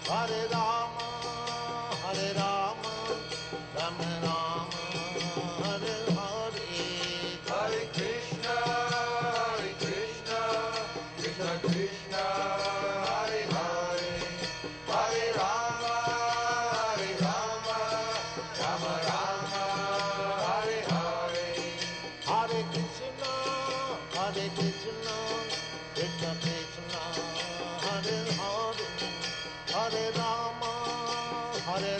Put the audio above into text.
Hare Rama, Hare Rama, Rama Rama, Hare Hare. Hare Krishna, Krishna Krishna, Hare Hare, Hare Rama, Rama Rama, Hare Hare. Hare Krishna, Krishna Krishna, Hare Hare, Hare Rama, Hare